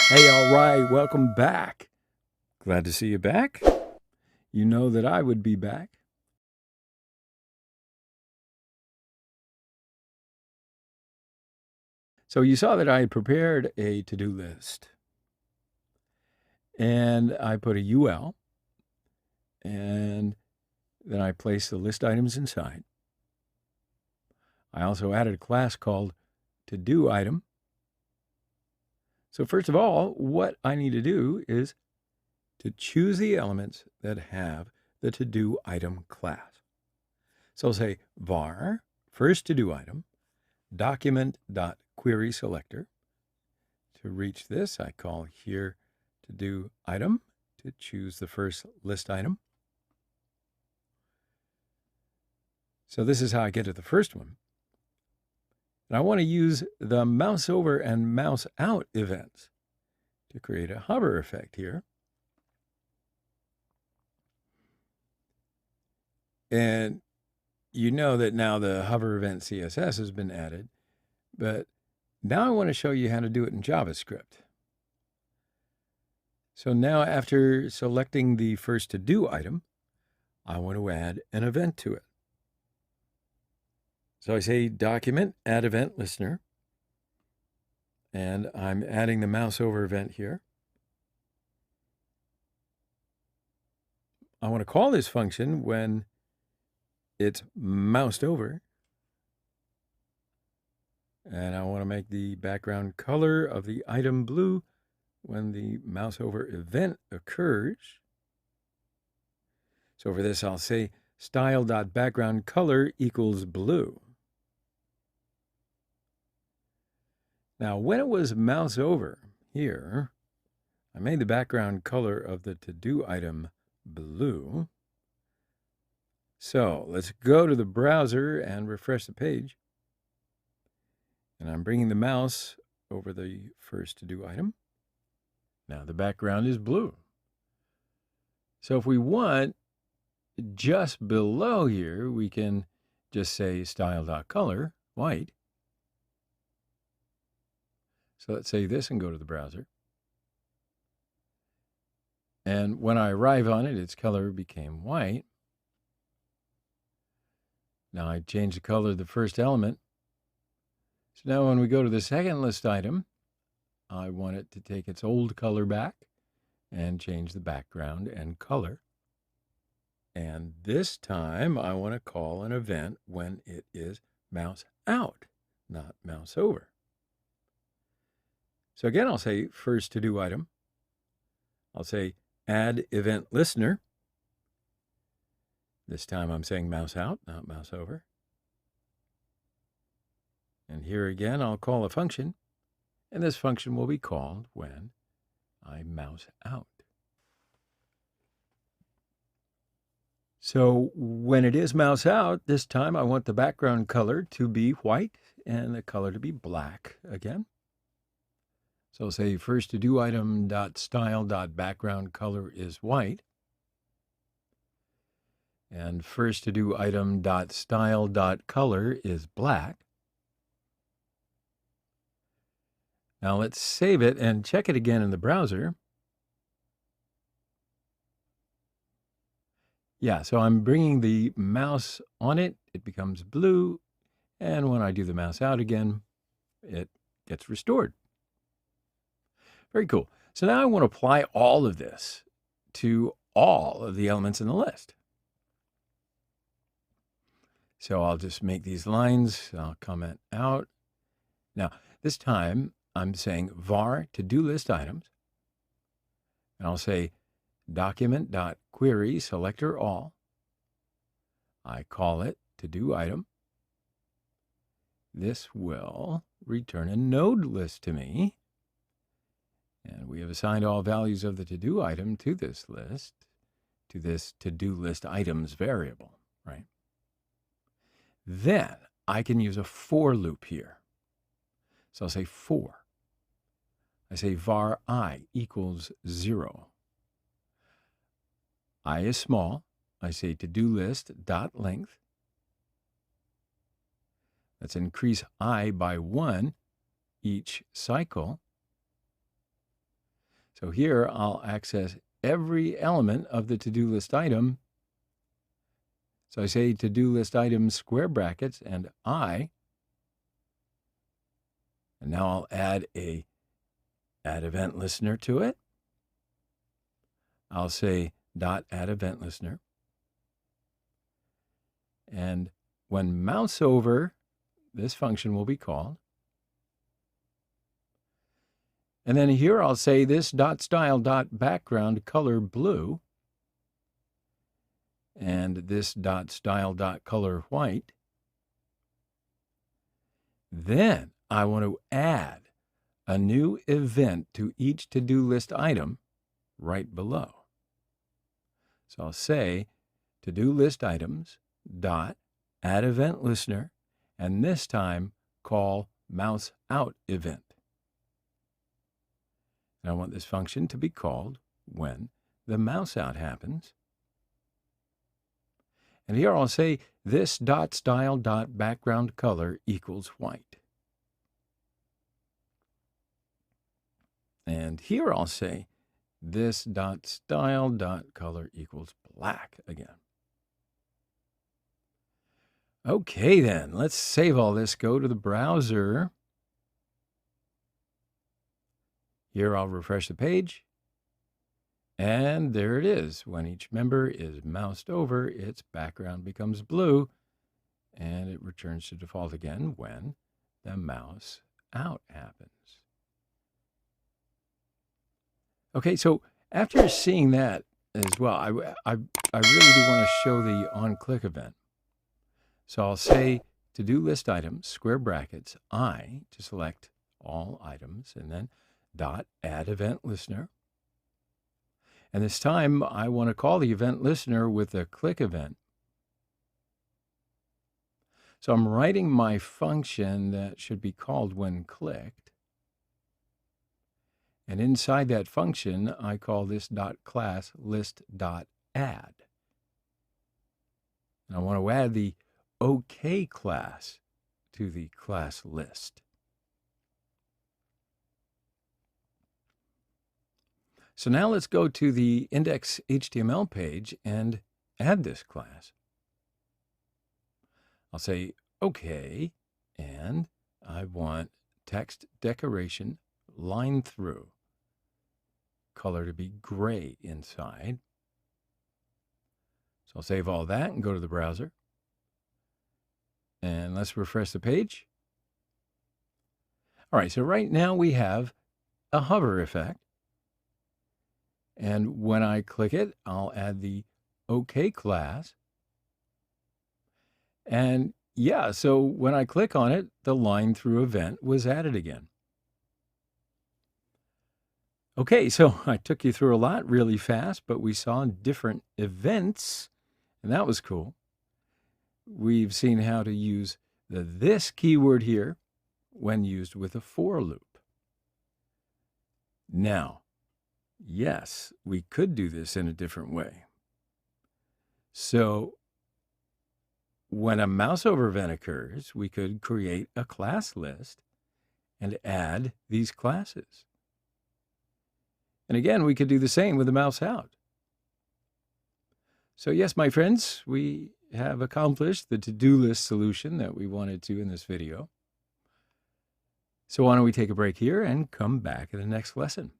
Hey, all right, welcome back. Glad to see you back. You know that I would be back. So you saw that I had prepared a to-do list. And I put a UL, and then I placed the list items inside. I also added a class called to-do item. So first of all, what I need to do is to choose the elements that have the to-do item class. So I'll say var first to-do item document.query selector. To reach this, I call here to do item to choose the first list item. So this is how I get to the first one. And I want to use the mouse over and mouse out events to create a hover effect here. And you know that now the hover event CSS has been added, but now I want to show you how to do it in JavaScript. So now after selecting the first to do item, I want to add an event to it. So I say document, add event listener, and I'm adding the mouse over event here. I want to call this function when it's moused over. And I want to make the background color of the item blue when the mouse over event occurs. So for this, I'll say style.background color equals blue. Now, when it was mouse over here, I made the background color of the to-do item blue. So let's go to the browser and refresh the page. And I'm bringing the mouse over the first to-do item. Now the background is blue. So if we want, just below here, we can just say style.color white. So let's save this and go to the browser. And when I arrive on it, its color became white. Now I change the color of the first element. So now when we go to the second list item, I want it to take its old color back and change the background and color. And this time I want to call an event when it is mouse out, not mouse over. So again, I'll say first to do item. I'll say add event listener. This time I'm saying mouse out, not mouse over. And here again, I'll call a function. And this function will be called when I mouse out. So when it is mouse out, this time I want the background color to be white and the color to be black again. So I'll say first to do item dot style dot background color is white. And first to do item dot style dot color is black. Now let's save it and check it again in the browser. Yeah, so I'm bringing the mouse on it. It becomes blue. And when I do the mouse out again, it gets restored. Very cool. So now I want to apply all of this to all of the elements in the list. So I'll just make these lines. I'll comment out. Now, this time I'm saying var to-do list items. And I'll say document.query selector all. I call it to-do item. This will return a node list to me. And we have assigned all values of the to-do item to this list, to this to-do list items variable, right? Then I can use a for loop here. So I'll say for. I say var I equals 0. I is small. I say to-do list dot length. Let's increase I by 1 each cycle. So here I'll access every element of the to-do list item. So I say to-do list item square brackets and I. And now I'll add a add event listener to it. I'll say .add event listener. And when mouse over, this function will be called. And then here I'll say this .style.background color blue and this .style.color white. Then I want to add a new event to each to-do list item right below. So I'll say to-do list items add event listener, and this time call mouse out event. And I want this function to be called when the mouse out happens. And here I'll say this .style.background color equals white. And here I'll say this .style.color equals black again. Okay, then, let's save all this, go to the browser. Here I'll refresh the page. And there it is. When each member is moused over, its background becomes blue, and it returns to default again when the mouse out happens. Okay, so after seeing that as well, I really do want to show the on-click event. So I'll say to-do list items, square brackets, I, to select all items, and then .add event listener. And this time, I want to call the event listener with a click event. So I'm writing my function that should be called when clicked. And inside that function, I call this .class list.add. And I want to add the OK class to the class list. So now let's go to the index.html page and add this class. I'll say OK, and I want text decoration line through, color to be gray inside. So I'll save all that and go to the browser. And let's refresh the page. All right, so right now we have a hover effect. And when I click it, I'll add the OK class. And yeah, so when I click on it, the line through event was added again. Okay, so I took you through a lot really fast, but we saw different events, and that was cool. We've seen how to use the this keyword here when used with a for loop. Now, yes, we could do this in a different way. So when a mouse over event occurs, we could create a class list and add these classes. And again, we could do the same with the mouse out. So yes, my friends, we have accomplished the to-do list solution that we wanted to in this video. So why don't we take a break here and come back in the next lesson.